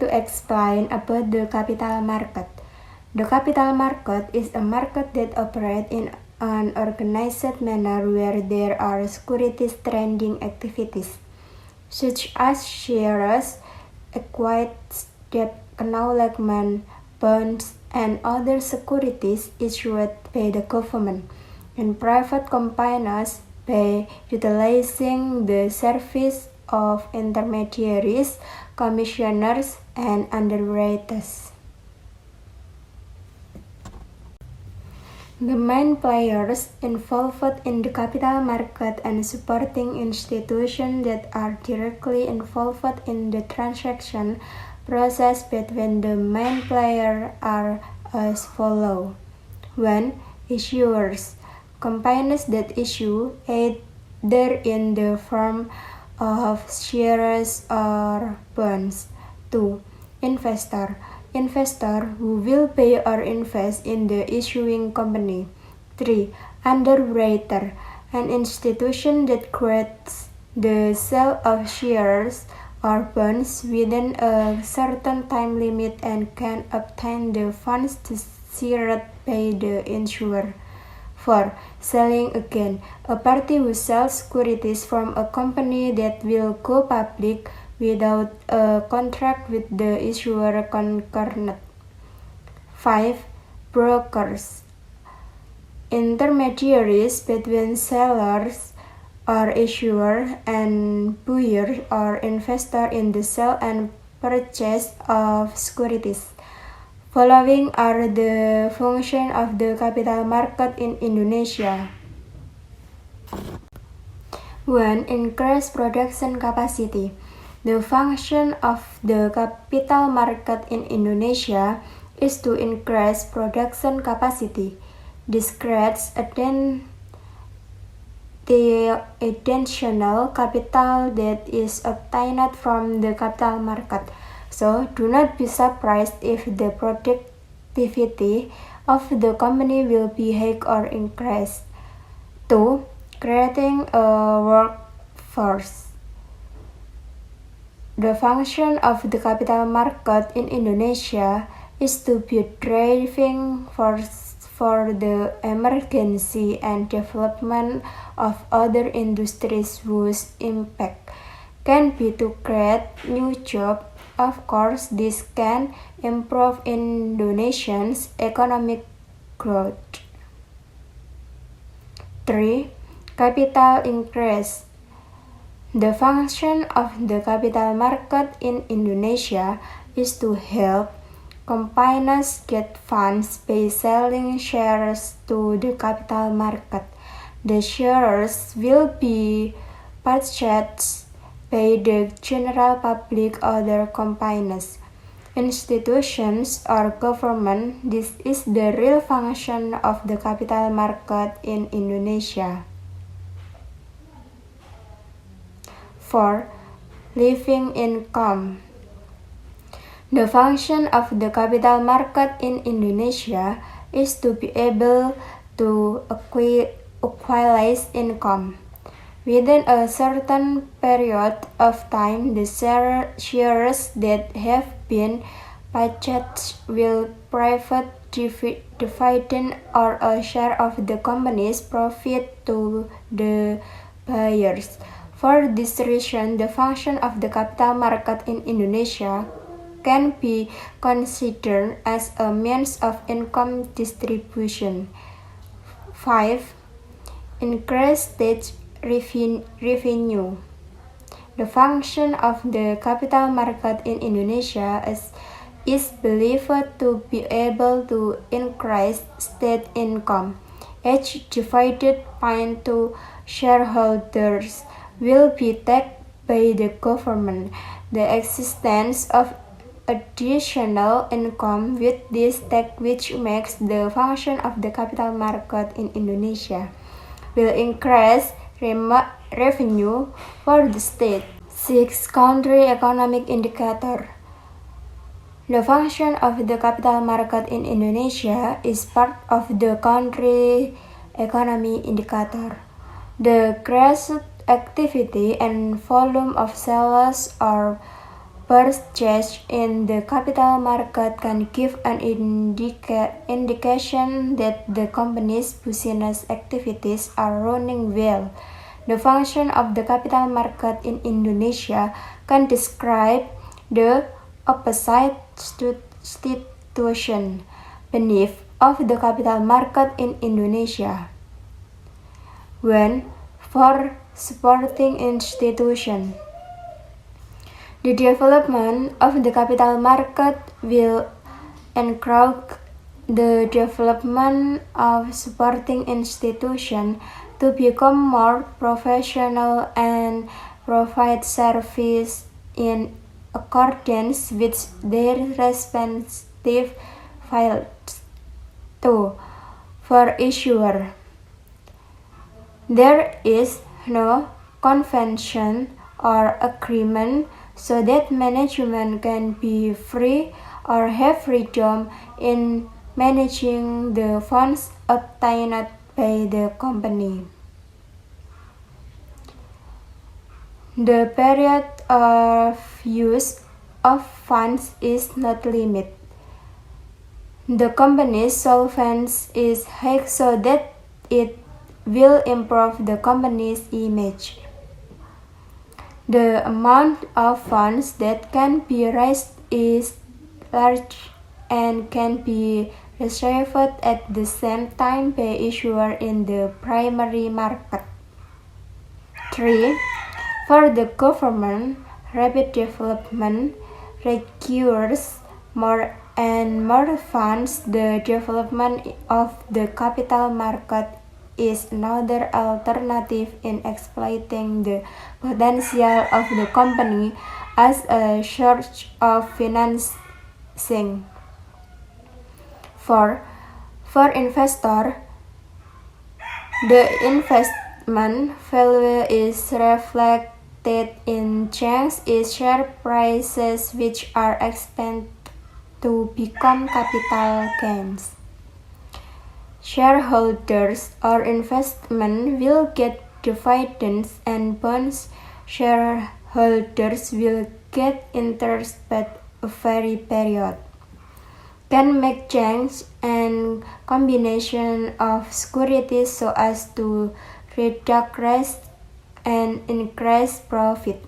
to explain about the capital market. The capital market is a market that operates in an organized manner where there are securities trading activities, such as shares, equities, debt, acknowledgement, bonds, and other securities issued by the government and private companies by utilizing the service of intermediaries, commissioners, and underwriters. The main players involved in the capital market and supporting institutions that are directly involved in the transaction process between the main players are as follows. 1. Issuers. Companies that issue either in the form of shares or bonds. 2. Investor. Investor who will pay or invest in the issuing company. 3. Underwriter. An institution that creates the sale of shares or bonds within a certain time limit and can obtain the funds desired by the issuer. 4. Selling again. A party who sells securities from a company that will go public without a contract with the issuer concerned. 5. Brokers. Intermediaries between sellers or issuer and buyer or investor in the sale and purchase of securities. Following are the functions of the capital market in Indonesia. 1. Increase production capacity. The function of the capital market in Indonesia is to increase production capacity. This creates the additional capital that is obtained from the capital market. So, do not be surprised if the productivity of the company will be high or increased. 2. Creating a workforce. The function of the capital market in Indonesia is to be driving force for the emergence and development of other industries whose impact can be to create new jobs. Of course, this can improve Indonesia's economic growth. 3. Capital increase. The function of the capital market in Indonesia is to help companies get funds by selling shares to the capital market. The shares will be purchased by the general public or other companies, institutions, or government. This is the real function of the capital market in Indonesia. 4. Living income. The function of the capital market in Indonesia is to be able to equalize income. Within a certain period of time, the shares that have been purchased will provide dividend or a share of the company's profit to the buyers. For this reason, the function of the capital market in Indonesia can be considered as a means of income distribution. 5. Increase state revenue. The function of the capital market in Indonesia is believed to be able to increase state income. Each divided point to shareholders will be taxed by the government. The existence of additional income with this tax, which makes the function of the capital market in Indonesia, will increase revenue for the state. 6. Country economic indicator. The function of the capital market in Indonesia is part of the country economy indicator. The gross activity and volume of sales or purchase in the capital market can give an indication that the company's business activities are running well. The function of the capital market in Indonesia can describe the opposite situation beneath of the capital market in Indonesia. 1. For supporting institution. The development of the capital market will encourage the development of supporting institutions to become more professional and provide service in accordance with their respective fields. 2. For issuer. There is no convention or agreement so that management can be free or have freedom in managing the funds obtained by the company. The period of use of funds is not limited. The company's solvency is high so that it will improve the company's image. The amount of funds that can be raised is large and can be reserved at the same time by issuer in the primary market. 3. For the government, rapid development requires more and more funds. The development of the capital market is another alternative in exploiting the potential of the company as a source of financing. 4. For investor, the investment value is reflected in change in share prices, which are expected to become capital gains. Shareholders or investment will get dividends and bonds. Shareholders will get interest but a very period. Can make change and combination of securities so as to reduce risk and increase profit.